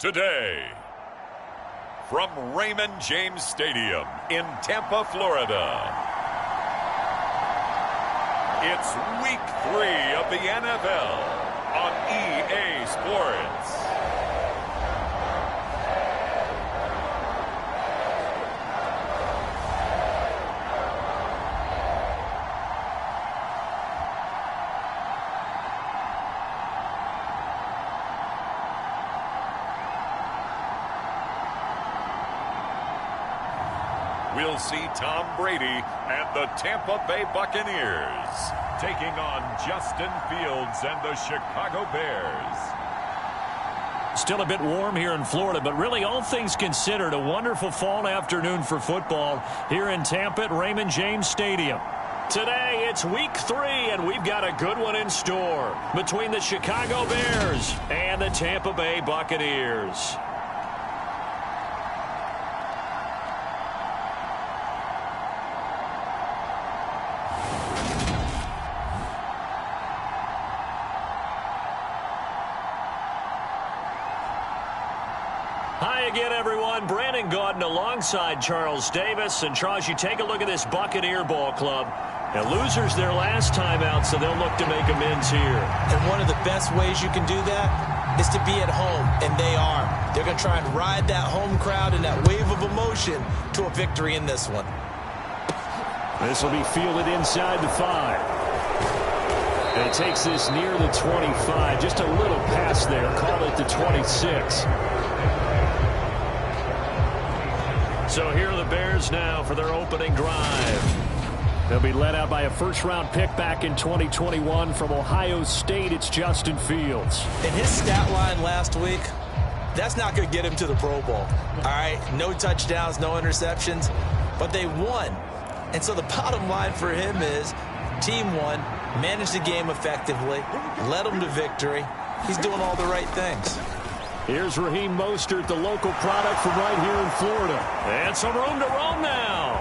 today. From Raymond James Stadium in Tampa, Florida, it's Week 3 of the NFL on EA Sports. We'll see Tom Brady and the Tampa Bay Buccaneers taking on Justin Fields and the Chicago Bears. Still a bit warm here in Florida, but really all things considered, a wonderful fall afternoon for football here in Tampa at Raymond James Stadium. Today, it's Week 3, and we've got a good one in store between the Chicago Bears and the Tampa Bay Buccaneers. Hi again, everyone. Brandon Gaudin alongside Charles Davis. And, Charles, you take a look at this Buccaneer ball club. Now, losers their last time out, so they'll look to make amends here. And one of the best ways you can do that is to be at home, and they are. They're going to try and ride that home crowd and that wave of emotion to a victory in this one. This will be fielded inside the 5. And he takes this near the 25. Just a little pass there. Call it the 26. So here are the Bears now for their opening drive. They'll be led out by a first-round pick back in 2021 from Ohio State. It's Justin Fields. In his stat line last week, that's not going to get him to the Pro Bowl. All right, no touchdowns, no interceptions, but they won. And so the bottom line for him is team won, managed the game effectively, led them to victory. He's doing all the right things. Here's Raheem Mostert, the local product from right here in Florida. And some room to roam now.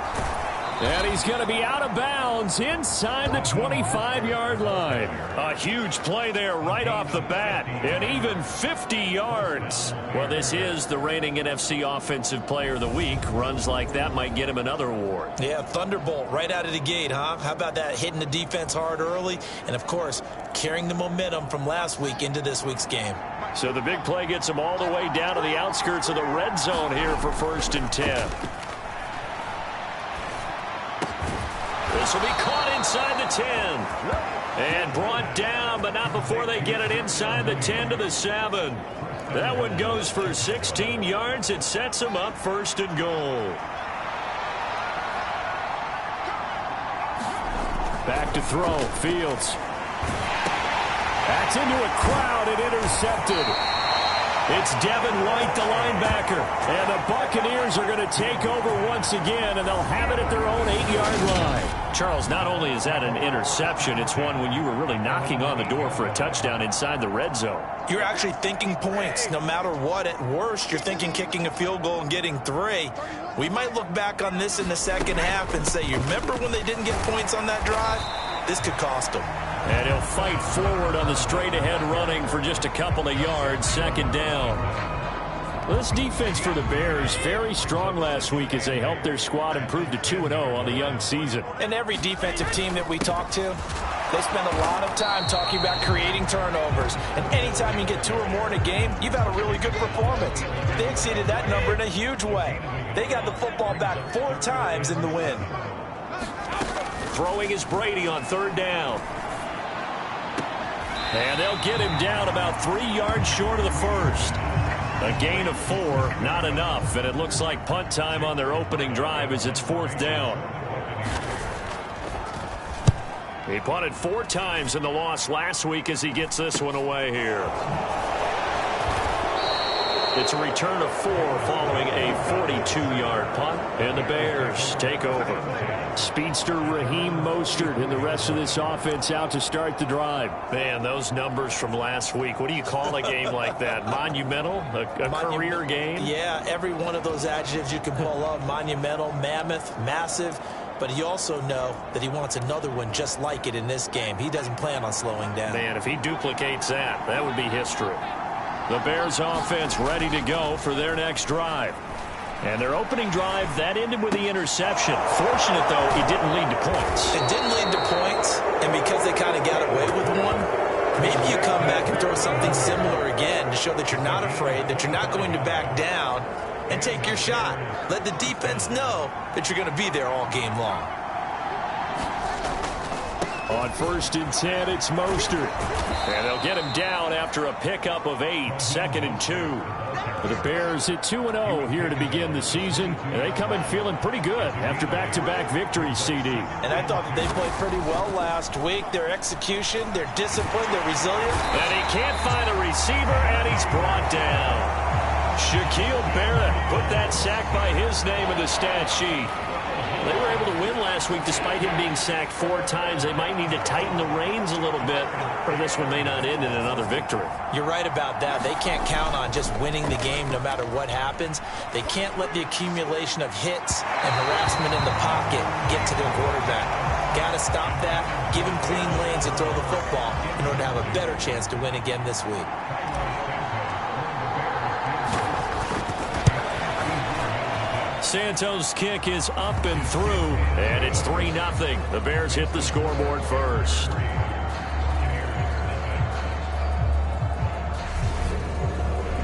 And he's going to be out of bounds inside the 25-yard line. A huge play there right off the bat. And even 50 yards. Well, this is the reigning NFC Offensive Player of the Week. Runs like that might get him another award. Yeah, Thunderbolt right out of the gate, huh? How about that, hitting the defense hard early? And, of course, carrying the momentum from last week into this week's game. So the big play gets him all the way down to the outskirts of the red zone here for 1st and 10. This will be caught inside the 10. And brought down, but not before they get it inside the 10 to the 7. That one goes for 16 yards. It sets them up 1st and goal. Back to throw. Fields. That's into a crowd and intercepted. It's Devin White, the linebacker. And the Buccaneers are going to take over once again, and they'll have it at their own 8-yard line. Charles, not only is that an interception, it's one when you were really knocking on the door for a touchdown inside the red zone. You're actually thinking points. No matter what, at worst, you're thinking kicking a field goal and getting 3. We might look back on this in the second half and say, you remember when they didn't get points on that drive? This could cost them. And he'll fight forward on the straight-ahead running for just a couple of yards, 2nd down. Well, this defense for the Bears, very strong last week as they helped their squad improve to 2-0 on the young season. And every defensive team that we talk to, they spend a lot of time talking about creating turnovers. And anytime you get 2 or more in a game, you've had a really good performance. They exceeded that number in a huge way. They got the football back 4 times in the win. Throwing is Brady on 3rd down. And they'll get him down about 3 yards short of the 1st. A gain of 4, not enough. And it looks like punt time on their opening drive as it's 4th down. He punted 4 times in the loss last week as he gets this one away here. It's a return of 4 following a 42-yard punt. And the Bears take over. Speedster Raheem Mostert and the rest of this offense out to start the drive. Man, those numbers from last week. What do you call a game like that? Monumental? A career game? Yeah, every one of those adjectives you can pull up. Monumental, mammoth, massive. But you also know that he wants another one just like it in this game. He doesn't plan on slowing down. Man, if he duplicates that, that would be history. The Bears offense ready to go for their next drive. And their opening drive, that ended with the interception. Fortunate, though, it didn't lead to points. It didn't lead to points, and because they kind of got away with one, maybe you come back and throw something similar again to show that you're not afraid, that you're not going to back down, and take your shot. Let the defense know that you're going to be there all game long. On 1st and 10, it's Mostert. And they'll get him down after a pickup of 8, 2nd and 2. The Bears at 2-0 here to begin the season. And they come in feeling pretty good after back-to-back victories, CD. And I thought that they played pretty well last week. Their execution, their discipline, their resilience. And he can't find a receiver, and he's brought down. Shaquille Barrett put that sack by his name in the stat sheet. They were able to win last week despite him being sacked 4 times. They might need to tighten the reins a little bit, or this one may not end in another victory. You're right about that. They can't count on just winning the game no matter what happens. They can't let the accumulation of hits and harassment in the pocket get to their quarterback. Got to stop that, give him clean lanes and throw the football in order to have a better chance to win again this week. Santos' kick is up and through, and it's 3-0. The Bears hit the scoreboard first.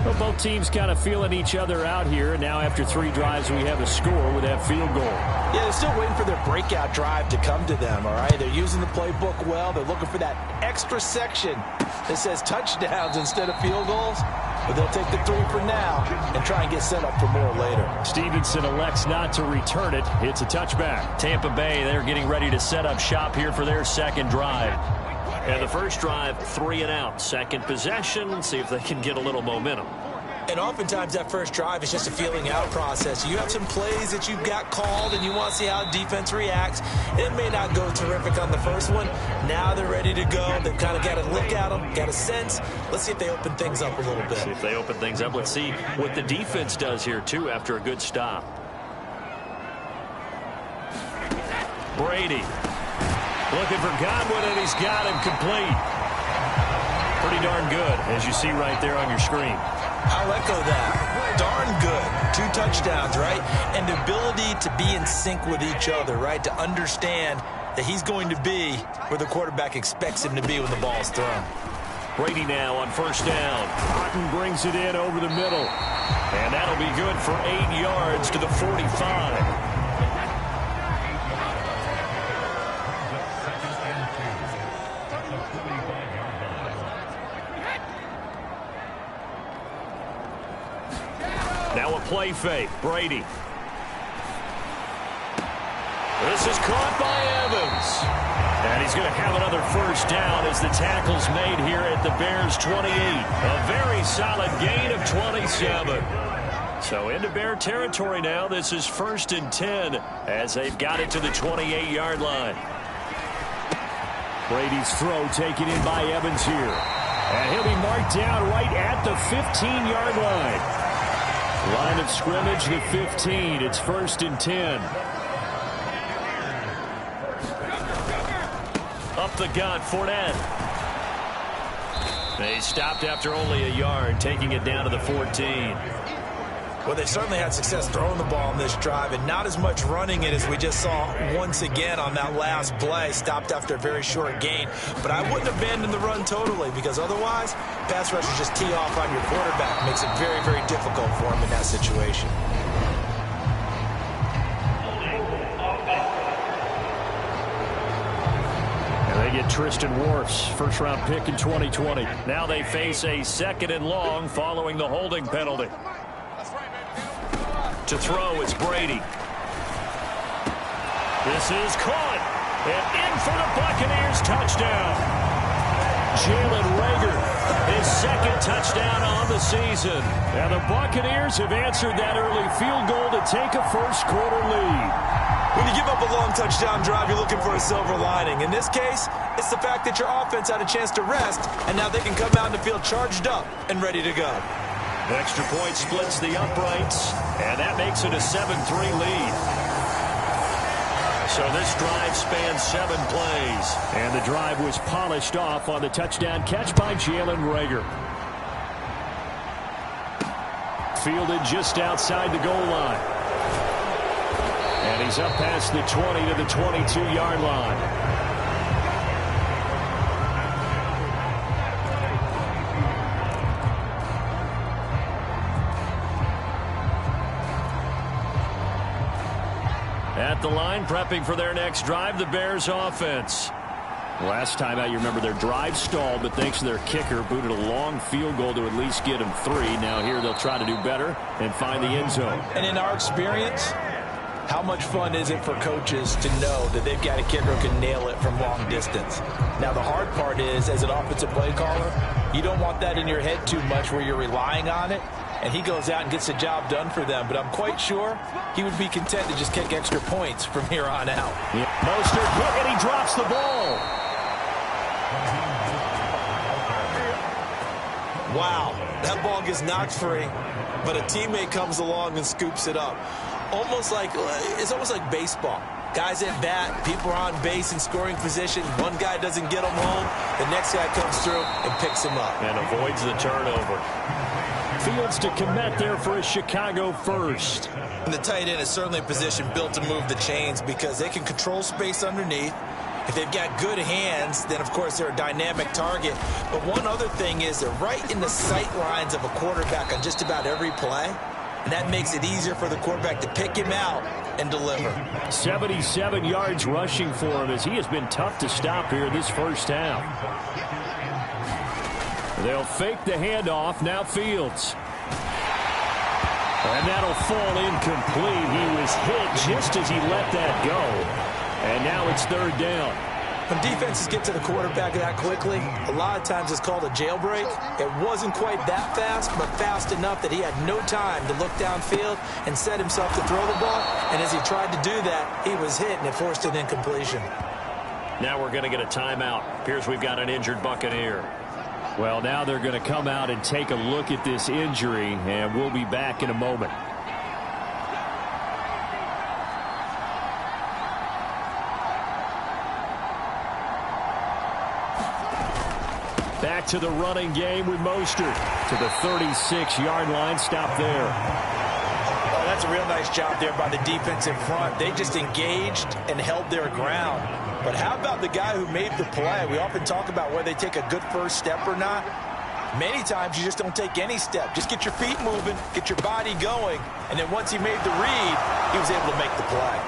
Well, both teams kind of feeling each other out here, and now after 3 drives, we have a score with that field goal. Yeah, they're still waiting for their breakout drive to come to them, all right? They're using the playbook well. They're looking for that extra section that says touchdowns instead of field goals. But they'll take the 3 for now and try and get set up for more later. Stevenson elects not to return it. It's a touchback. Tampa Bay, they're getting ready to set up shop here for their second drive. And the first drive, 3 and out. Second possession, see if they can get a little momentum. And oftentimes that first drive is just a feeling out process. You have some plays that you've got called and you want to see how defense reacts. It may not go terrific on the first one. Now they're ready to go. They've kind of got to look at them, got a sense. Let's see if they open things up a little bit. See if they open things up. Let's see what the defense does here, too, after a good stop. Brady looking for Godwin, and he's got him complete. Pretty darn good, as you see right there on your screen. I'll echo that. Darn good. 2 touchdowns, right? And the ability to be in sync with each other, right? To understand that he's going to be where the quarterback expects him to be when the ball's thrown. Brady now on first down. Cotton brings it in over the middle. And that'll be good for 8 yards to the 45. Now a play fake. Brady. This is caught by Evans. And he's going to have another first down as the tackle's made here at the Bears 28. A very solid gain of 27. So into Bear territory now. This is 1st and 10 as they've got it to the 28-yard line. Brady's throw taken in by Evans here. And he'll be marked down right at the 15-yard line. Line of scrimmage, the 15. It's 1st and 10. Up the gut, Fournette. They stopped after only a yard, taking it down to the 14. Well, they certainly had success throwing the ball on this drive and not as much running it as we just saw once again on that last play. Stopped after a very short gain. But I wouldn't abandon the run totally because otherwise, pass rushers just tee off on your quarterback. Makes it very, very difficult for him in that situation. And they get Tristan Wirfs, first-round pick in 2020. Now they face a 2nd and long following the holding penalty. To throw, it's Brady. This is caught. And in for the Buccaneers, touchdown. Jalen Reagor, his 2nd touchdown on the season. And the Buccaneers have answered that early field goal to take a first-quarter lead. When you give up a long touchdown drive, you're looking for a silver lining. In this case, it's the fact that your offense had a chance to rest, and now they can come out and feel charged up and ready to go. Extra point splits the uprights, and that makes it a 7-3 lead. So this drive spans 7 plays, and the drive was polished off on the touchdown catch by Jalen Reagor. fielded just outside the goal line. And he's up past the 20 to the 22-yard line. At the line, prepping for their next drive, the Bears offense. Last time out, you remember their drive stalled, but thanks to their kicker, booted a long field goal to at least get them 3. Now here they'll try to do better and find the end zone. And in our experience, how much fun is it for coaches to know that they've got a kicker who can nail it from long distance? Now, the hard part is, as an offensive play caller, you don't want that in your head too much where you're relying on it. And he goes out and gets the job done for them. But I'm quite sure he would be content to just kick extra points from here on out. Yeah. Mostert hit, and he drops the ball. Wow, that ball gets knocked free, but a teammate comes along and scoops it up. It's almost like baseball. Guys at bat, people are on base in scoring position. One guy doesn't get him home. The next guy comes through and picks him up. And avoids the turnover. Fields to commit there for a Chicago first. And the tight end is certainly a position built to move the chains because they can control space underneath. If they've got good hands, then, of course, they're a dynamic target. But one other thing is they're right in the sight lines of a quarterback on just about every play. And that makes it easier for the quarterback to pick him out and deliver. 77 yards rushing for him as he has been tough to stop here this first half. They'll fake the handoff. Now Fields. And that'll fall incomplete. He was hit just as he let that go. And now it's third down. When defenses get to the quarterback that quickly, a lot of times it's called a jailbreak. It wasn't quite that fast, but fast enough that he had no time to look downfield and set himself to throw the ball. And as he tried to do that, he was hit, and it forced an incompletion. Now we're going to get a timeout. Appears we've got an injured Buccaneer. Well, now they're going to come out and take a look at this injury, and we'll be back in a moment. Back to the running game with Mostert to the 36-yard line. Stop there. Oh, that's a real nice job there by the defensive front. They just engaged and held their ground. But how about the guy who made the play? We often talk about whether they take a good first step or not. Many times you just don't take any step. Just get your feet moving, get your body going, and then once he made the read, he was able to make the play.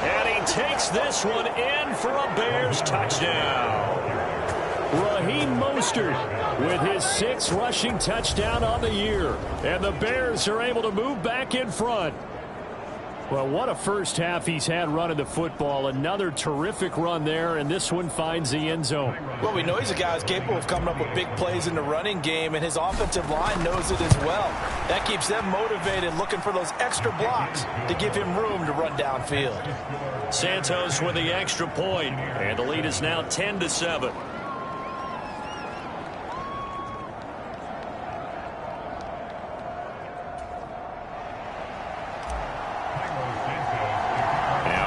And he takes this one in for a Bears touchdown. Raheem Mostert with his 6th rushing touchdown on the year. And the Bears are able to move back in front. Well, what a first half he's had running the football. Another terrific run there, and this one finds the end zone. Well, we know he's a guy who's capable of coming up with big plays in the running game, and his offensive line knows it as well. That keeps them motivated, looking for those extra blocks to give him room to run downfield. Santos with the extra point, and the lead is now 10-7.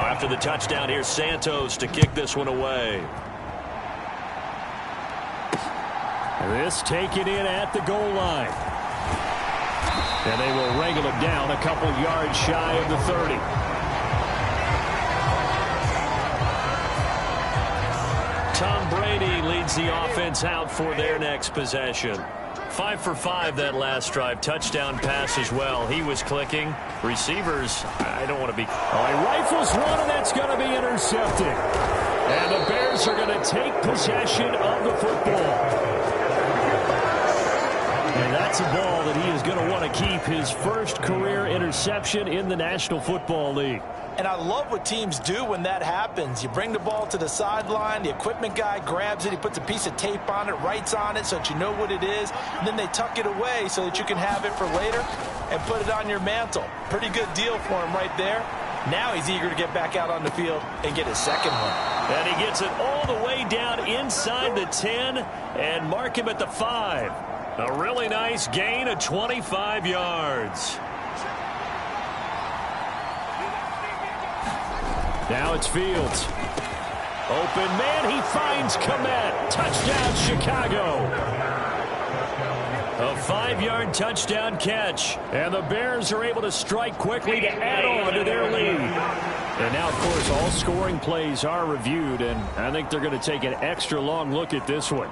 After the touchdown, here's Santos to kick this one away. This taken in at the goal line. And they will wrangle him down a couple yards shy of the 30. Tom Brady leads the offense out for their next possession. 5 for 5 that last drive. Touchdown pass as well. He was clicking. Receivers, I don't want to be. Oh, he rifles one, and that's going to be intercepted. And the Bears are going to take possession of the football. And that's a ball that he is going to want to keep, his first career interception in the National Football League. And I love what teams do when that happens. You bring the ball to the sideline, the equipment guy grabs it, he puts a piece of tape on it, writes on it so that you know what it is, and then they tuck it away so that you can have it for later and put it on your mantle. Pretty good deal for him right there. Now he's eager to get back out on the field and get his second one. And he gets it all the way down inside the 10 and mark him at the 5. A really nice gain of 25 yards. Now it's Fields. Open man, he finds Kmet. Touchdown, Chicago. A 5-yard touchdown catch. And the Bears are able to strike quickly to add on to their lead. And now, of course, all scoring plays are reviewed, and I think they're going to take an extra long look at this one.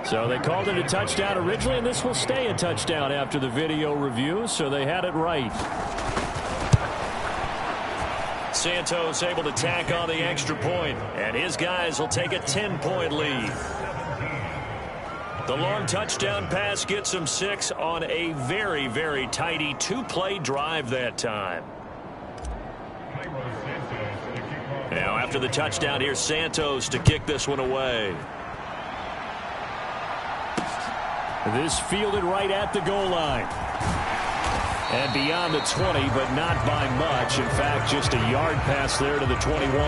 So they called it a touchdown originally, and this will stay a touchdown after the video review, so they had it right. Santos able to tack on the extra point, and his guys will take a 10-point lead. The long touchdown pass gets them 6 on a very, very tidy 2-play drive that time. Now after the touchdown, here's Santos to kick this one away. This fielded right at the goal line. And beyond the 20, but not by much. In fact, just a yard pass there to the 21.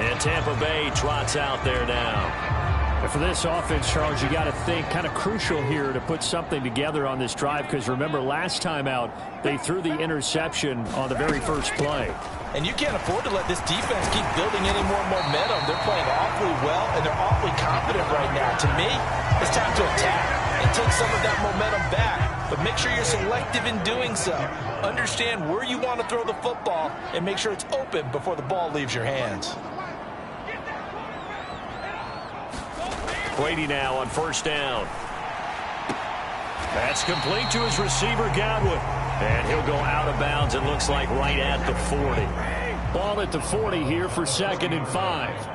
And Tampa Bay trots out there now. And for this offense, Charles, you got to think kind of crucial here to put something together on this drive, because remember last time out they threw the interception on the very first play. And you can't afford to let this defense keep building any more momentum. They're playing awfully well, and they're awfully confident right now. To me, it's time to attack and take some of that momentum back. But make sure you're selective in doing so. Understand where you want to throw the football and make sure it's open before the ball leaves your hands. Brady now on first down. That's complete to his receiver, Godwin. And he'll go out of bounds, it looks like, right at the 40. Ball at the 40 here for 2nd and 5.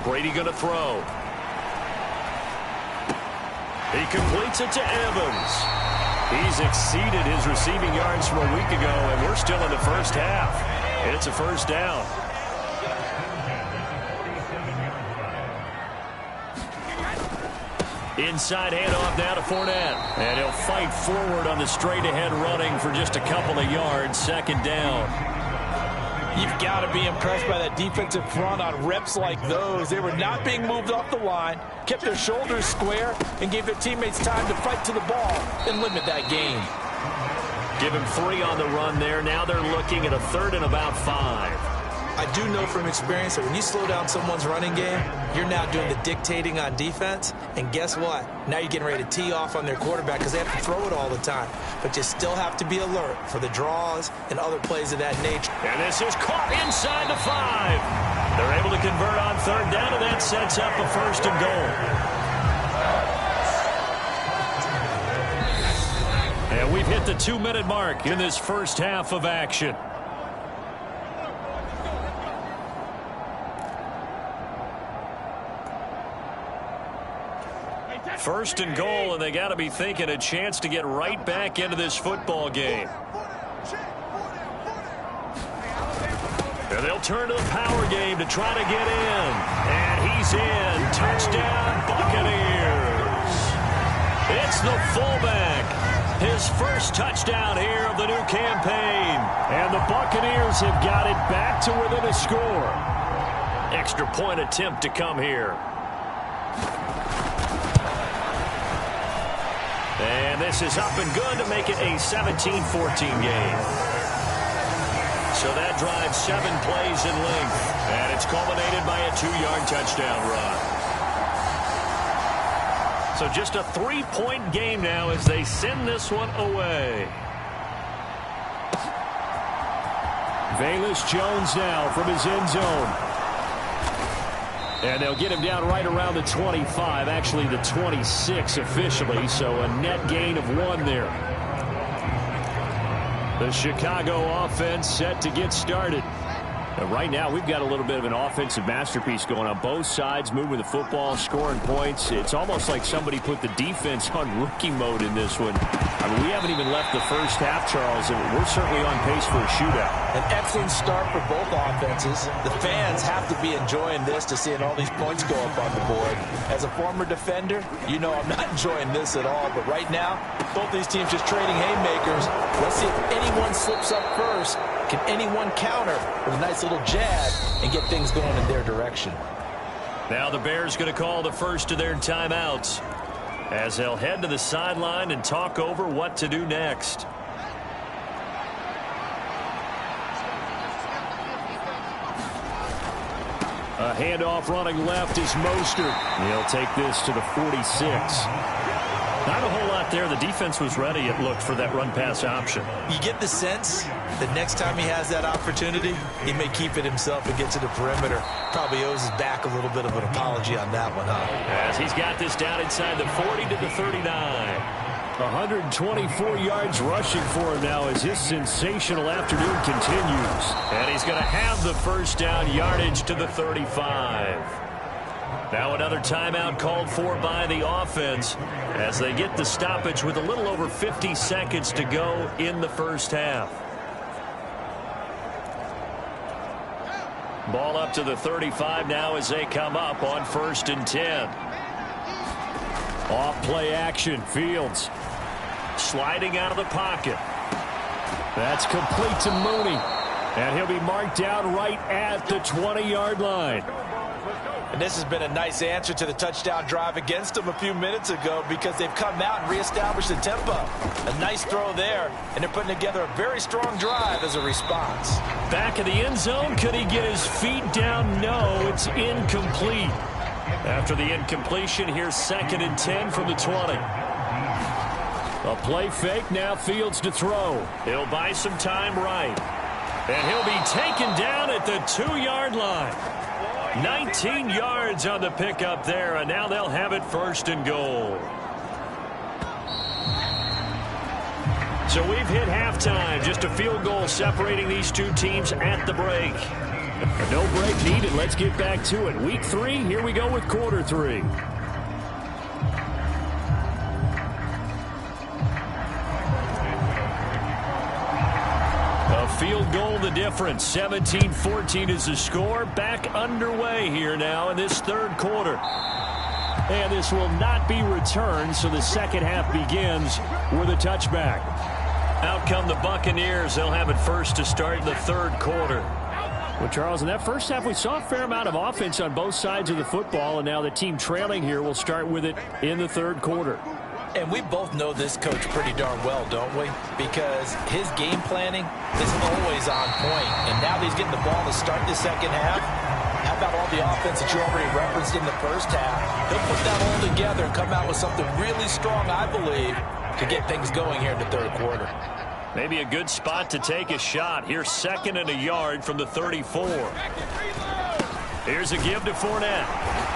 Brady going to throw. He completes it to Evans. He's exceeded his receiving yards from a week ago, and we're still in the first half. It's a first down. Inside handoff now to Fournette. And he'll fight forward on the straight-ahead running for just a couple of yards. 2nd down. You've got to be impressed by that defensive front on reps like those. They were not being moved off the line, kept their shoulders square, and gave their teammates time to fight to the ball and limit that gain. Give him 3 on the run there. Now they're looking at a 3rd and about 5. I do know from experience that when you slow down someone's running game, you're now doing the dictating on defense. And guess what? Now you're getting ready to tee off on their quarterback because they have to throw it all the time. But you still have to be alert for the draws and other plays of that nature. And this is caught inside the 5. They're able to convert on 3rd down, and that sets up a 1st and goal. And we've hit the 2-minute mark in this first half of action. First and goal, and they got to be thinking a chance to get right back into this football game. And they'll turn to the power game to try to get in. And he's in. Touchdown, Buccaneers. It's the fullback. His first touchdown here of the new campaign. And the Buccaneers have got it back to within a score. Extra point attempt to come here. And this is up and good to make it a 17-14 game. So that drives 7 plays in length. And it's culminated by a 2-yard touchdown run. So just a 3-point game now as they send this one away. Velus Jones now from his end zone. And they'll get him down right around the 25, actually the 26 officially, so a net gain of 1 there. The Chicago offense set to get started. Right now, we've got a little bit of an offensive masterpiece going on both sides, moving the football, scoring points. It's almost like somebody put the defense on rookie mode in this one. I mean, we haven't even left the first half, Charles, and we're certainly on pace for a shootout. An excellent start for both offenses. The fans have to be enjoying this to seeing all these points go up on the board. As a former defender, you know I'm not enjoying this at all, but right now, both these teams just trading haymakers. Let's see if anyone slips up first Can anyone counter with a nice little jab and get things going in their direction? Now the Bears going to call the first of their timeouts as they'll head to the sideline and talk over what to do next. A handoff running left is Mostert. He'll take this to the 46. Not a whole lot there. The defense was ready, it looked, for that run-pass option. You get the sense that next time he has that opportunity, he may keep it himself and get to the perimeter. Probably owes his back a little bit of an apology on that one, huh? As he's got this down inside the 40 to the 39. 124 yards rushing for him now as his sensational afternoon continues. And he's going to have the first down yardage to the 35. Now another timeout called for by the offense as they get the stoppage with a little over 50 seconds to go in the first half. Ball up to the 35 now as they come up on 1st and 10. Off play action. Fields sliding out of the pocket. That's complete to Mooney. And he'll be marked down right at the 20-yard line. And this has been a nice answer to the touchdown drive against them a few minutes ago because they've come out and reestablished the tempo. A nice throw there, and they're putting together a very strong drive as a response. Back of the end zone, could he get his feet down? No, it's incomplete. After the incompletion, here's 2nd and 10 from the 20. A play fake, now Fields to throw. He'll buy some time right. And he'll be taken down at the 2-yard line. 19 yards on the pickup there, and now they'll have it 1st and goal. So we've hit halftime. Just a field goal separating these two teams at the break. No break needed. Let's get back to it. Week 3, here we go with quarter 3. Field goal the difference. 17-14 is the score. Back underway here now in this 3rd quarter. And this will not be returned, so the second half begins with a touchback. Out come the Buccaneers. They'll have it first to start the 3rd quarter. Well, Charles, in that first half, we saw a fair amount of offense on both sides of the football, and now the team trailing here will start with it in the 3rd quarter. And we both know this coach pretty darn well, don't we? Because his game planning is always on point. And now that he's getting the ball to start the second half, how about all the offense that you already referenced in the first half? He'll put that all together and come out with something really strong, I believe, to get things going here in the 3rd quarter. Maybe a good spot to take a shot. Here's 2nd and a yard from the 34. Here's a give to Fournette.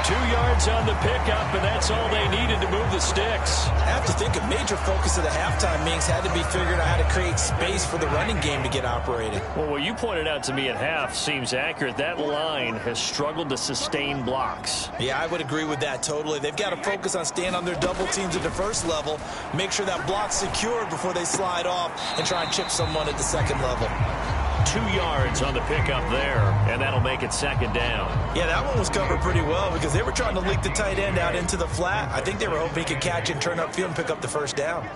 2 yards on the pickup, and that's all they needed to move the sticks. I have to think a major focus of the halftime meetings had to be figuring out how to create space for the running game to get operating. Well, what you pointed out to me at half seems accurate. That line has struggled to sustain blocks. Yeah, I would agree with that totally. They've got to focus on staying on their double teams at the first level, make sure that block's secured before they slide off and try and chip someone at the second level. 2 yards on the pickup there, and that'll make it 2nd down. Yeah, that one was covered pretty well because they were trying to leak the tight end out into the flat. I think they were hoping he could catch and turn upfield and pick up the first down.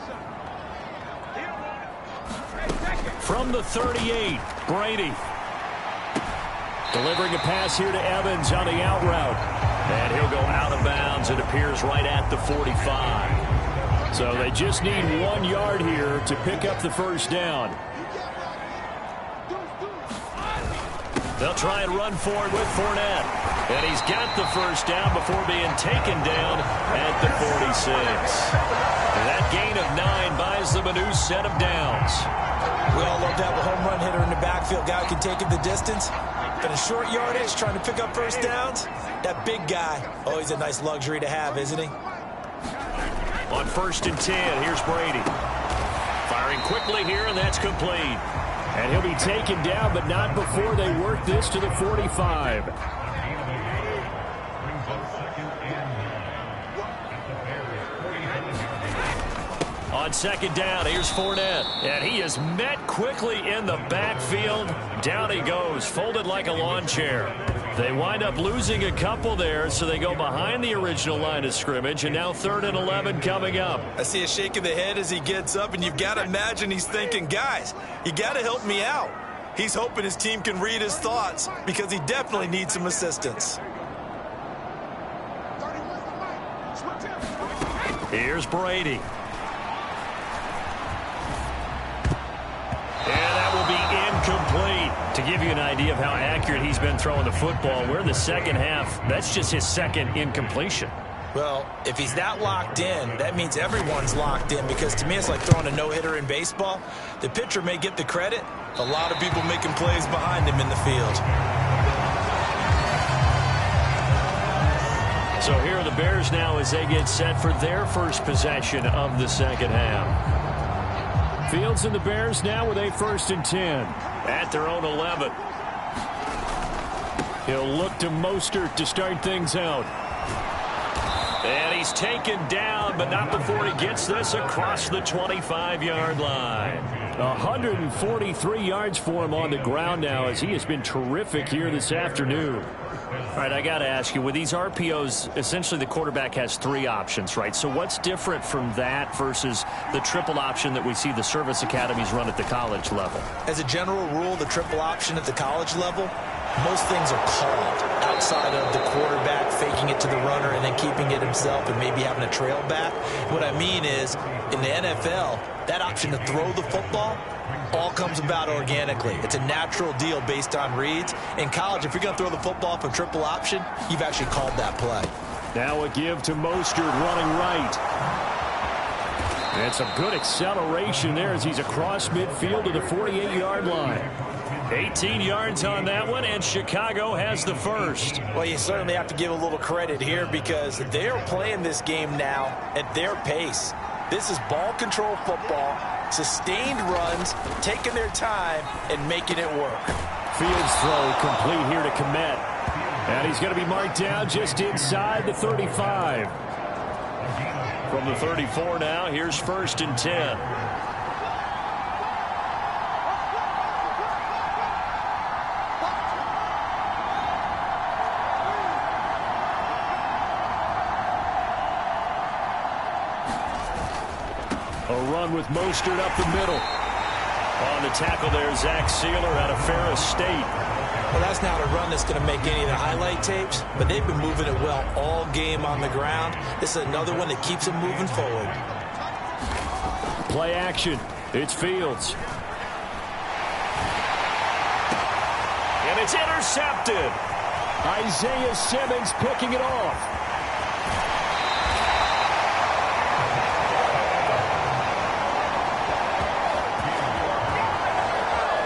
From the 38, Brady. Delivering a pass here to Evans on the out route. And he'll go out of bounds. It appears right at the 45. So they just need 1 yard here to pick up the first down. They'll try and run forward with Fournette. And he's got the first down before being taken down at the 46. And that gain of 9 buys them a new set of downs. We all love to have a home run hitter in the backfield. Guy who can take it the distance. But a short yardage, trying to pick up first downs. That big guy, always a nice luxury to have, isn't he? On 1st and 10, here's Brady. Firing quickly here, and that's complete. And he'll be taken down, but not before they work this to the 45. On 2nd down, here's Fournette. And he is met quickly in the backfield. Down he goes, folded like a lawn chair. They wind up losing a couple there, so they go behind the original line of scrimmage, and now 3rd and 11 coming up. I see a shake of the head as he gets up, and you've got to imagine he's thinking, guys, you got to help me out. He's hoping his team can read his thoughts because he definitely needs some assistance. Here's Brady. And that will be incomplete. To give you an idea of how accurate he's been throwing the football, we're in the second half. That's just his second incompletion. Well, if he's not locked in, that means everyone's locked in, because to me it's like throwing a no-hitter in baseball. The pitcher may get the credit. A lot of people making plays behind him in the field. So here are the Bears now as they get set for their first possession of the second half. Fields and the Bears now with a 1st and 10 at their own 11. He'll look to Mostert to start things out. And he's taken down, but not before he gets this across the 25-yard line. 143 yards for him on the ground now, as he has been terrific here this afternoon. All right, I got to ask you, with these RPOs, essentially the quarterback has 3 options, right? So what's different from that versus the triple option that we see the service academies run at the college level? As a general rule, the triple option at the college level, most things are called outside of the quarterback faking it to the runner and then keeping it himself and maybe having a trail back. What I mean is, in the NFL, that option to throw the football all comes about organically. It's a natural deal based on reads. In college, if you're going to throw the football for triple option, you've actually called that play. Now a give to Mostert running right. It's a good acceleration there as he's across midfield to the 48-yard line. 18 yards on that one, and Chicago has the first. Well, you certainly have to give a little credit here because they're playing this game now at their pace. This is ball control football, sustained runs, taking their time, and making it work. Fields throw complete here to Kmet. And he's going to be marked down just inside the 35. From the 34 now, here's 1st and 10. A run with Mostert up the middle. On the tackle there, Zach Sealer out of Ferris State. Well, that's not a run that's going to make any of the highlight tapes, but they've been moving it well all game on the ground. This is another one that keeps them moving forward. Play action. It's Fields. And it's intercepted. Isaiah Simmons picking it off.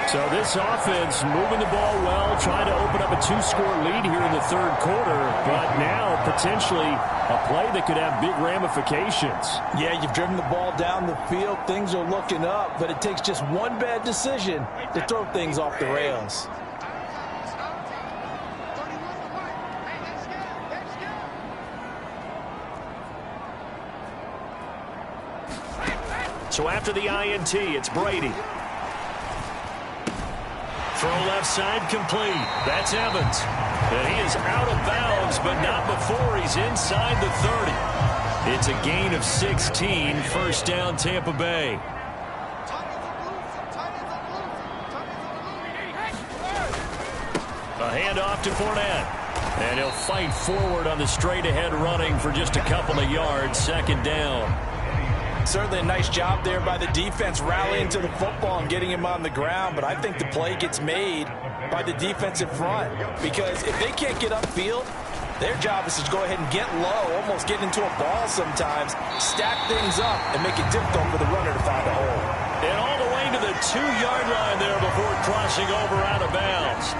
So this offense moving the ball well, trying to open up a 2-score lead here in the 3rd quarter, but now potentially a play that could have big ramifications. Yeah, you've driven the ball down the field. Things are looking up, but it takes just one bad decision to throw things off the rails. So after the INT, it's Brady. Throw left side complete. That's Evans. And he is out of bounds, but not before he's inside the 30. It's a gain of 16. 1st down, Tampa Bay. A handoff to Fournette. And he'll fight forward on the straight-ahead running for just a couple of yards. 2nd down. Certainly a nice job there by the defense rallying to the football and getting him on the ground, but I think the play gets made by the defensive front because if they can't get upfield, their job is to go ahead and get low, almost get into a ball sometimes, stack things up, and make it difficult for the runner to find a hole. And all the way to the 2-yard line there before crossing over out of bounds.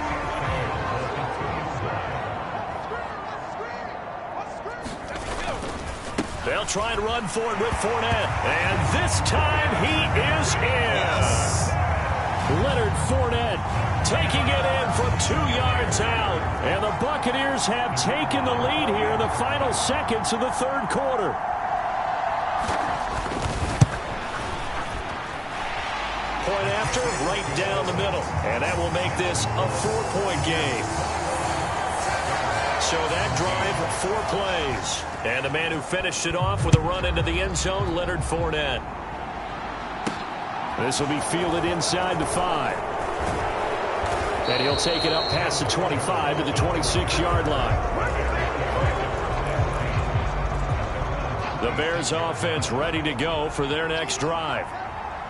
They'll try and run for it with Fournette. And this time he is in. Leonard Fournette taking it in from 2 yards out. And the Buccaneers have taken the lead here in the final seconds of the 3rd quarter. Point after, right down the middle. And that will make this a 4-point game. So that drive, 4 plays. And the man who finished it off with a run into the end zone, Leonard Fournette. This will be fielded inside the 5. And he'll take it up past the 25 to the 26-yard line. The Bears offense ready to go for their next drive.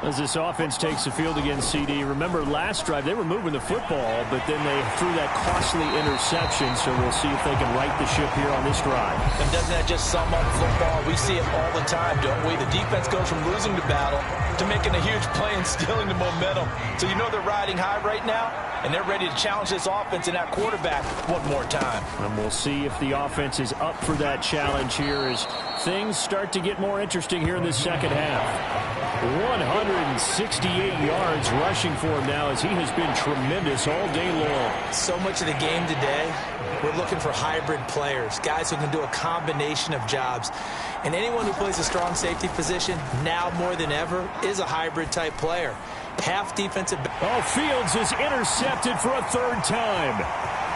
As this offense takes the field against CD, remember last drive they were moving the football, but then they threw that costly interception, so we'll see if they can right the ship here on this drive. And doesn't that just sum up football? We see it all the time, don't we? The defense goes from losing the battle to making a huge play and stealing the momentum. So you know they're riding high right now, and they're ready to challenge this offense and that quarterback one more time. And we'll see if the offense is up for that challenge here as things start to get more interesting here in the second half. 168 yards rushing for him now as he has been tremendous all day long. So much of the game today, we're looking for hybrid players, guys who can do a combination of jobs. And anyone who plays a strong safety position, now more than ever, is a hybrid type player. Half defensive. Oh, Fields is intercepted for a 3rd time.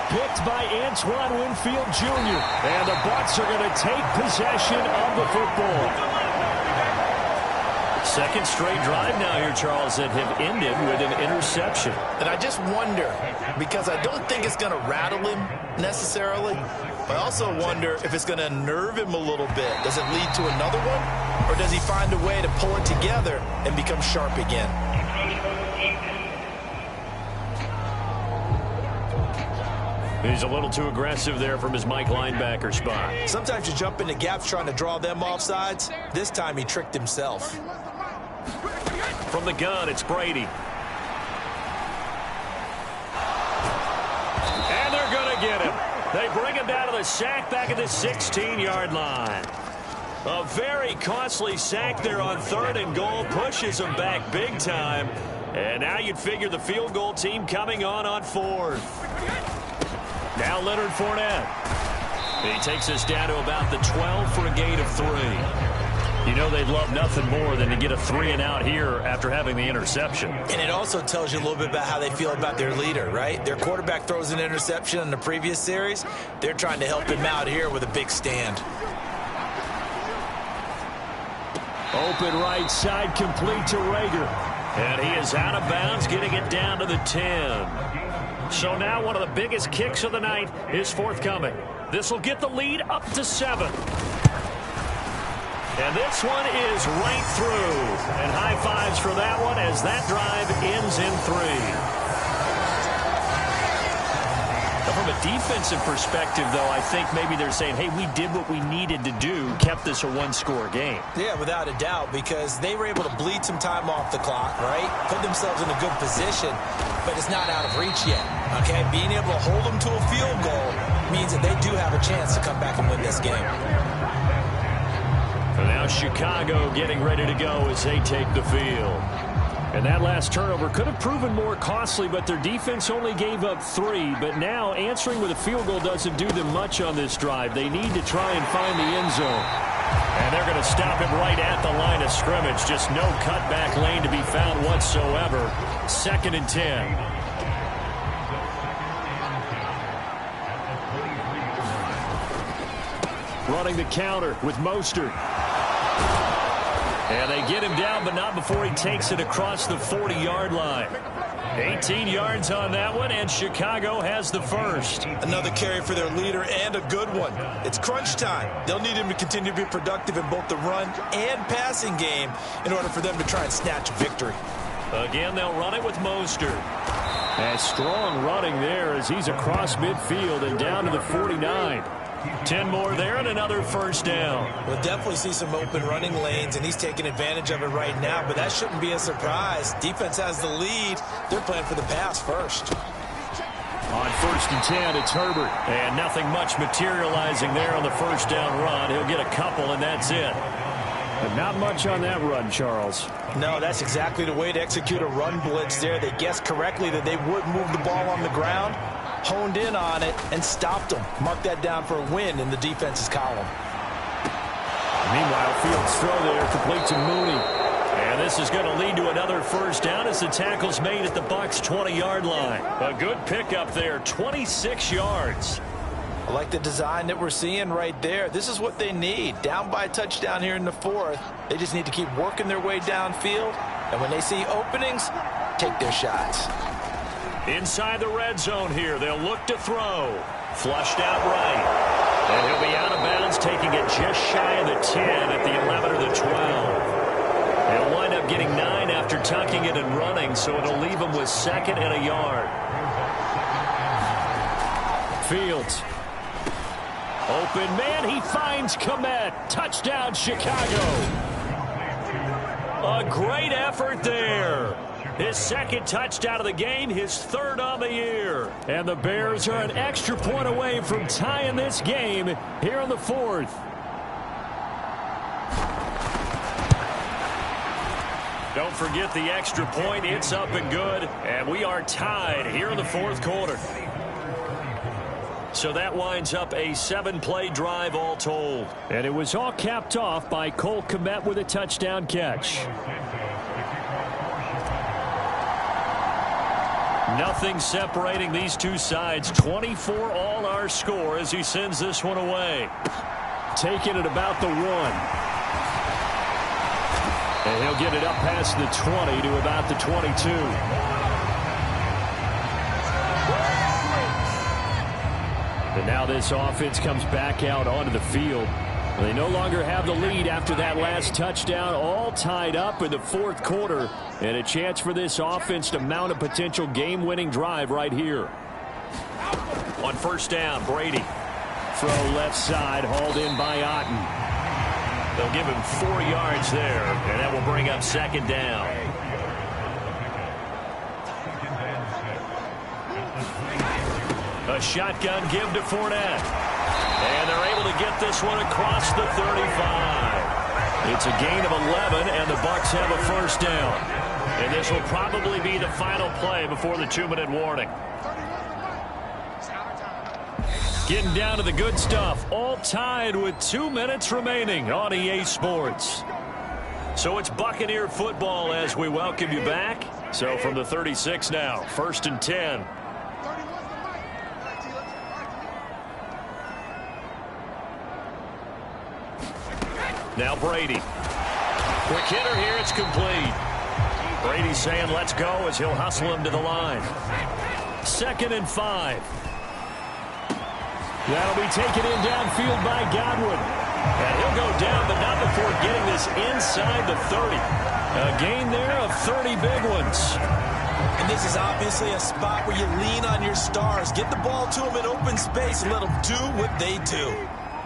Picked by Antoine Winfield Jr. And the Bucs are going to take possession of the football. Second straight drive now here, Charles, that have ended with an interception. And I just wonder, because I don't think it's going to rattle him necessarily, but I also wonder if it's going to unnerve him a little bit. Does it lead to another one, or does he find a way to pull it together and become sharp again? He's a little too aggressive there from his Mike linebacker spot. Sometimes you jump into gaps trying to draw them off sides. This time he tricked himself. From the gun, it's Brady. And they're going to get him. They bring him down to the sack back at the 16-yard line. A very costly sack there on 3rd and goal. Pushes him back big time. And now you'd figure the field goal team coming on 4th. Now Leonard Fournette. He takes us down to about the 12 for a gain of 3. You know they'd love nothing more than to get a 3-and-out here after having the interception. And it also tells you a little bit about how they feel about their leader, right? Their quarterback throws an interception in the previous series. They're trying to help him out here with a big stand. Open right side, complete to Rager. And he is out of bounds, getting it down to the 10. So now one of the biggest kicks of the night is forthcoming. This will get the lead up to 7. And this one is right through. And high fives for that one as that drive ends in 3. Now from a defensive perspective, though, I think maybe they're saying, hey, we did what we needed to do, kept this a one-score game. Yeah, without a doubt, because they were able to bleed some time off the clock, right? Put themselves in a good position, but it's not out of reach yet, okay? Being able to hold them to a field goal means that they do have a chance to come back and win this game. And now Chicago getting ready to go as they take the field. And that last turnover could have proven more costly, but their defense only gave up 3. But now answering with a field goal doesn't do them much on this drive. They need to try and find the end zone. And they're going to stop it right at the line of scrimmage. Just no cutback lane to be found whatsoever. 2nd and 10. Running the counter with Mostert. And they get him down, but not before he takes it across the 40-yard line. 18 yards on that one, and Chicago has the first. Another carry for their leader, and a good one. It's crunch time. They'll need him to continue to be productive in both the run and passing game in order for them to try and snatch a victory. Again, they'll run it with Mostert. And strong running there as he's across midfield and down to the 49. 10 more there and another first down. We'll definitely see some open running lanes, and he's taking advantage of it right now, but that shouldn't be a surprise. Defense has the lead. They're playing for the pass first. On 1st and 10, it's Herbert. And nothing much materializing there on the first down run. He'll get a couple, and that's it. But not much on that run, Charles. No, that's exactly the way to execute a run blitz there. They guessed correctly that they would move the ball on the ground, honed in on it, and stopped them. Mark that down for a win in the defense's column. Meanwhile, Fields' throw there complete to Mooney. And this is going to lead to another first down as the tackle's made at the Bucs' 20-yard line. A good pickup there, 26 yards. I like the design that we're seeing right there. This is what they need. Down by a touchdown here in the fourth. They just need to keep working their way downfield. And when they see openings, take their shots. Inside the red zone here, they'll look to throw. Flushed out right. And he'll be out of bounds, taking it just shy of the 10 at the 11 or the 12. He'll wind up getting 9 after tucking it and running, so it'll leave him with 2nd and a yard. Fields. Open man, he finds Kmet. Touchdown, Chicago. A great effort there. His 2nd touchdown of the game, his 3rd on the year. And the Bears are an extra point away from tying this game here in the 4th. Don't forget the extra point. It's up and good. And we are tied here in the 4th quarter. So that winds up a 7-play drive all told. And it was all capped off by Cole Kmet with a touchdown catch. Nothing separating these two sides. 24 all our score as he sends this one away. Taking it about the 1. And he'll get it up past the 20 to about the 22. And now this offense comes back out onto the field. They no longer have the lead after that last touchdown, all tied up in the 4th quarter. And a chance for this offense to mount a potential game-winning drive right here. On 1st down, Brady. Throw left side, hauled in by Otten. They'll give him 4 yards there, and that will bring up 2nd down. A shotgun give to Fournette. And they're able to get this one across the 35. It's a gain of 11, and the Bucs have a 1st down. And this will probably be the final play before the 2-minute warning. Getting down to the good stuff. All tied with 2 minutes remaining on EA Sports. So it's Buccaneer football as we welcome you back. So from the 36 now, 1st and 10. Now Brady. Quick hitter here, it's complete. Brady saying let's go as he'll hustle him to the line. 2nd and 5. That'll be taken in downfield by Godwin. And he'll go down, but not before getting this inside the 30. A gain there of 30 big ones. And this is obviously a spot where you lean on your stars. Get the ball to them in open space and let them do what they do.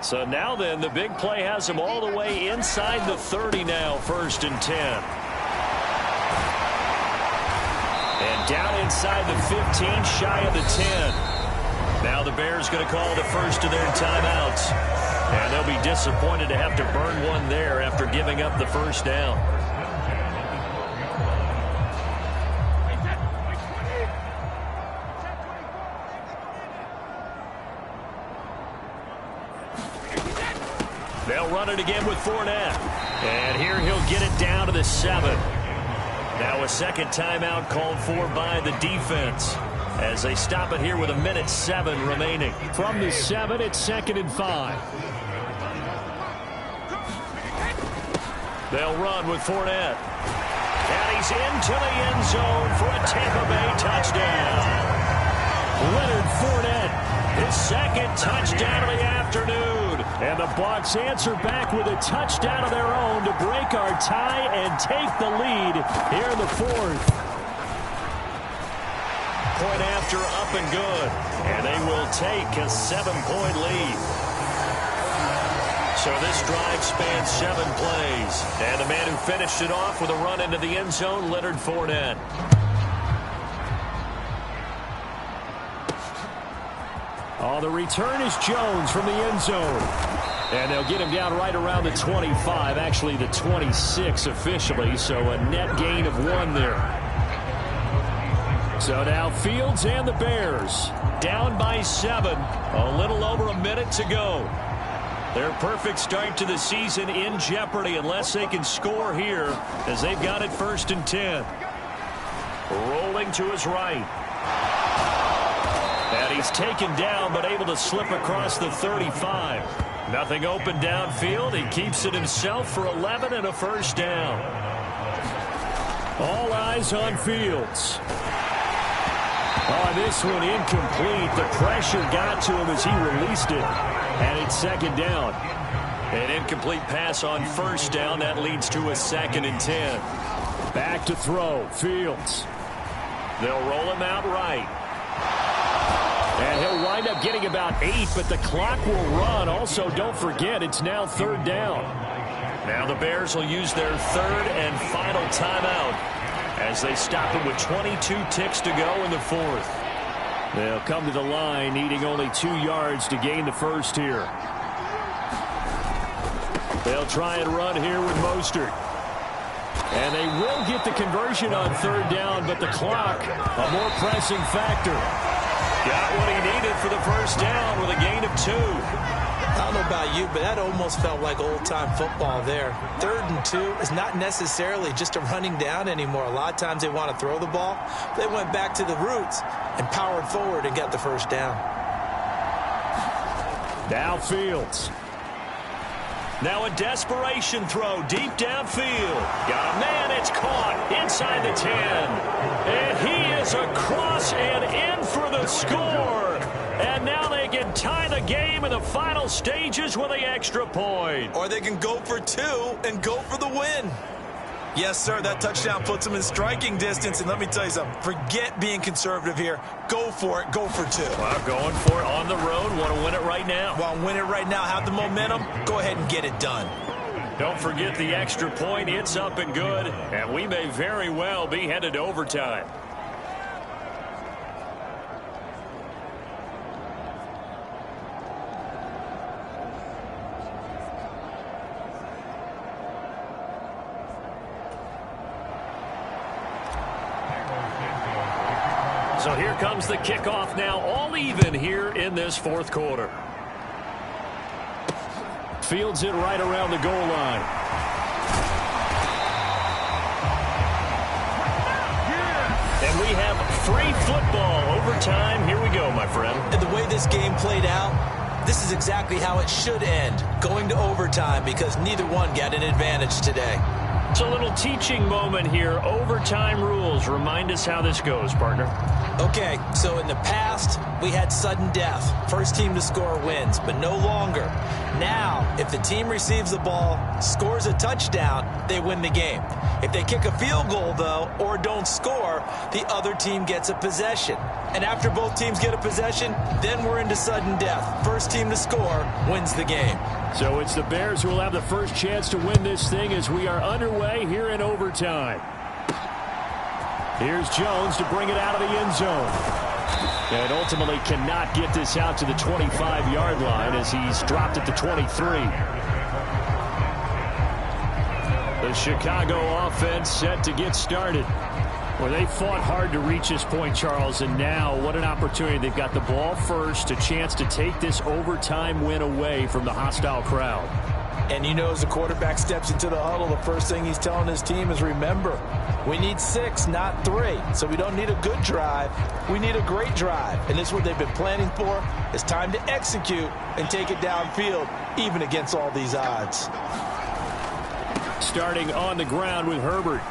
So now then, the big play has him all the way inside the 30 now, 1st and 10. And down inside the 15, shy of the 10. Now the Bears going to call the first of their timeouts. And they'll be disappointed to have to burn one there after giving up the 1st down. They'll run it again with Fournette. And here he'll get it down to the 7. Now a 2nd timeout called for by the defense as they stop it here with 1:07 remaining. From the 7, it's 2nd and 5. They'll run with Fournette. And he's into the end zone for a Tampa Bay touchdown. Leonard Fournette, his 2nd touchdown of the afternoon. And the Bucs answer back with a touchdown of their own to break our tie and take the lead here in the 4th. Point after up and good. And they will take a 7-point lead. So this drive spans 7 plays. And the man who finished it off with a run into the end zone, Leonard Fournette. Oh, the return is Jones from the end zone. And they'll get him down right around the 25, actually the 26 officially, so a net gain of 1 there. So now Fields and the Bears down by 7, a little over a minute to go. Their perfect start to the season in jeopardy unless they can score here as they've got it 1st and 10. Rolling to his right. And he's taken down, but able to slip across the 35. Nothing open downfield. He keeps it himself for 11 and a first down. All eyes on Fields. Oh, this one incomplete. The pressure got to him as he released it. And it's second down. An incomplete pass on first down. That leads to a 2nd and 10. Back to throw. Fields. They'll roll him out right. And he'll wind up getting about 8, but the clock will run. Also, don't forget, it's now 3rd down. Now the Bears will use their 3rd and final timeout as they stop it with 22 ticks to go in the 4th. They'll come to the line needing only 2 yards to gain the first here. They'll try and run here with Mostert. And they will get the conversion on 3rd down, but the clock, a more pressing factor. Got what he needed for the first down with a gain of 2. I don't know about you, but that almost felt like old-time football there. 3rd and 2 is not necessarily just a running down anymore. A lot of times they want to throw the ball. They went back to the roots and powered forward and got the first down. Now Fields. Now a desperation throw deep downfield. Got a man, it's caught inside the 10. And he is across and in for the score. And now they can tie the game in the final stages with the extra point. Or they can go for 2 and go for the win. Yes, sir, that touchdown puts them in striking distance. And let me tell you something, forget being conservative here. Go for it, go for 2. Well, going for it on the road, want to win it right now. Want to win it right now, have the momentum, go ahead and get it done. Don't forget the extra point, it's up and good. And we may very well be headed to overtime. So here comes the kickoff now, all even here in this 4th quarter. Fields it right around the goal line. And we have free football overtime. Here we go, my friend. And the way this game played out, this is exactly how it should end, going to overtime, because neither one got an advantage today. It's a little teaching moment here. Overtime rules. Remind us how this goes, partner. Okay, so in the past, we had sudden death. First team to score wins, but no longer. Now, if the team receives the ball, scores a touchdown, they win the game. If they kick a field goal, though, or don't score, the other team gets a possession. And after both teams get a possession, then we're into sudden death. First team to score wins the game. So it's the Bears who will have the first chance to win this thing as we are underway here in overtime. Here's Jones to bring it out of the end zone. And ultimately cannot get this out to the 25-yard line as he's dropped at the 23. The Chicago offense set to get started. Well, they fought hard to reach this point, Charles, and now what an opportunity. They've got the ball first, a chance to take this overtime win away from the hostile crowd. And you know, as the quarterback steps into the huddle, the first thing he's telling his team is, remember, we need 6, not 3. So we don't need a good drive. We need a great drive. And this is what they've been planning for. It's time to execute and take it downfield, even against all these odds. Starting on the ground with Herbert.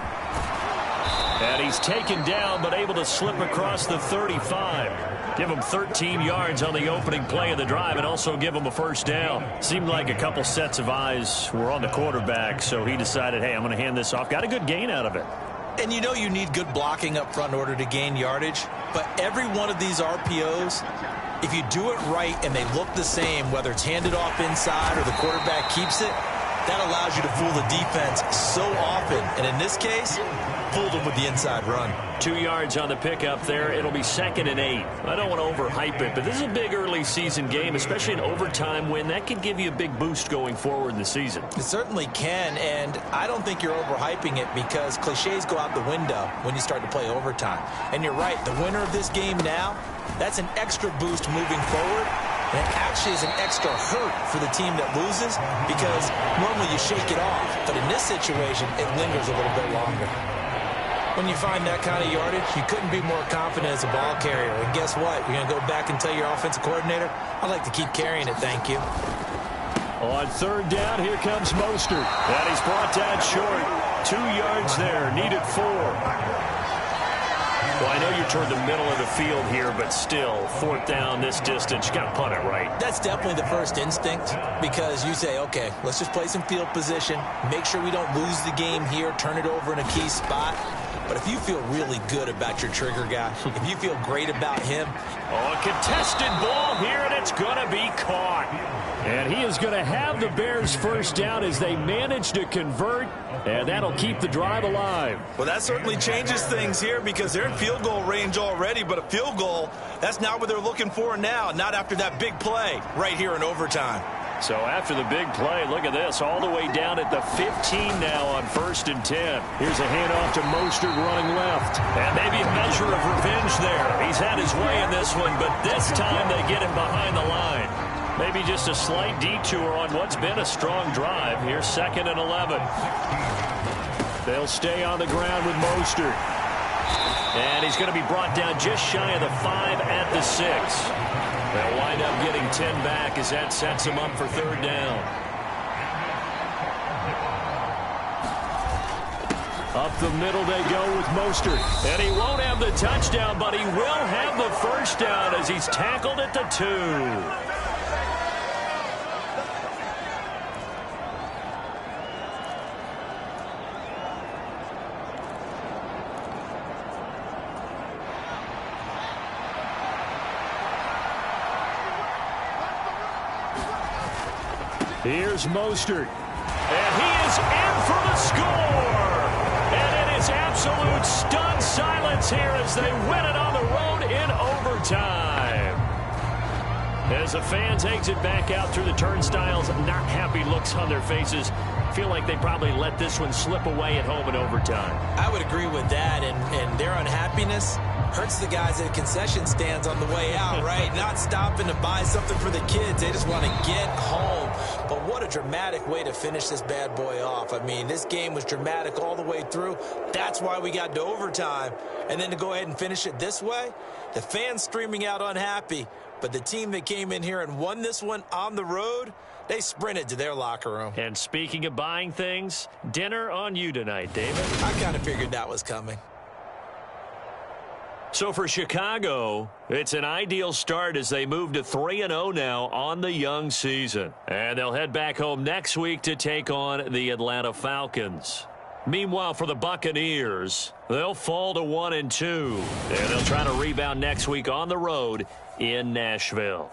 And he's taken down, but able to slip across the 35. Give him 13 yards on the opening play of the drive and also give him a first down. Seemed like a couple sets of eyes were on the quarterback, so he decided, hey, I'm going to hand this off. Got a good gain out of it. And you know you need good blocking up front in order to gain yardage, but every one of these RPOs, if you do it right and they look the same, whether it's handed off inside or the quarterback keeps it, that allows you to fool the defense so often. And in this case, fooled them with the inside run. 2 yards on the pickup there. It'll be 2nd and 8. I don't want to overhype it, but this is a big early season game, especially an overtime win. That could give you a big boost going forward in the season. It certainly can, and I don't think you're overhyping it because cliches go out the window when you start to play overtime. And you're right, the winner of this game now, that's an extra boost moving forward. And it actually is an extra hurt for the team that loses because normally you shake it off. But in this situation, it lingers a little bit longer. When you find that kind of yardage, you couldn't be more confident as a ball carrier. And guess what? You're going to go back and tell your offensive coordinator, I'd like to keep carrying it, thank you. On third down, here comes Mostert. And he's brought down short. 2 yards there, needed 4. Well, I know you're toward the middle of the field here, but still, fourth down this distance, you got to punt it, right? That's definitely the first instinct because you say, okay, let's just play some field position, make sure we don't lose the game here, turn it over in a key spot. But if you feel really good about your trigger guy, if you feel great about him. Oh, a contested ball here, and it's going to be caught. And he is going to have the Bears first down as they manage to convert, and that'll keep the drive alive. Well, that certainly changes things here because they're in field goal range already, but a field goal, that's not what they're looking for now, not after that big play right here in overtime. So after the big play, look at this, all the way down at the 15 now on 1st and 10. Here's a handoff to Mostert running left. And maybe a measure of revenge there. He's had his way in this one, but this time they get him behind the line. Maybe just a slight detour on what's been a strong drive. Here's 2nd and 11. They'll stay on the ground with Mostert. And he's going to be brought down just shy of the 5 at the 6. They'll wind up getting 10 back as that sets him up for 3rd down. Up the middle they go with Mostert. And he won't have the touchdown, but he will have the first down as he's tackled at the 2. Here's Mostert. And he is in for the score. And it is absolute stunned silence here as they win it on the road in overtime. As the fans exit back out through the turnstiles, not happy looks on their faces. Feel like they probably let this one slip away at home in overtime. I would agree with that, and their unhappiness hurts the guys at concession stands on the way out, right? Not stopping to buy something for the kids. They just want to get home. But what a dramatic way to finish this bad boy off. I mean, this game was dramatic all the way through. That's why we got to overtime. And then to go ahead and finish it this way, the fans streaming out unhappy. But the team that came in here and won this one on the road, they sprinted to their locker room. And speaking of buying things, dinner on you tonight, David. I kind of figured that was coming. So for Chicago, it's an ideal start as they move to 3-0 now on the young season. And they'll head back home next week to take on the Atlanta Falcons. Meanwhile, for the Buccaneers, they'll fall to 1-2. And they'll try to rebound next week on the road in Nashville.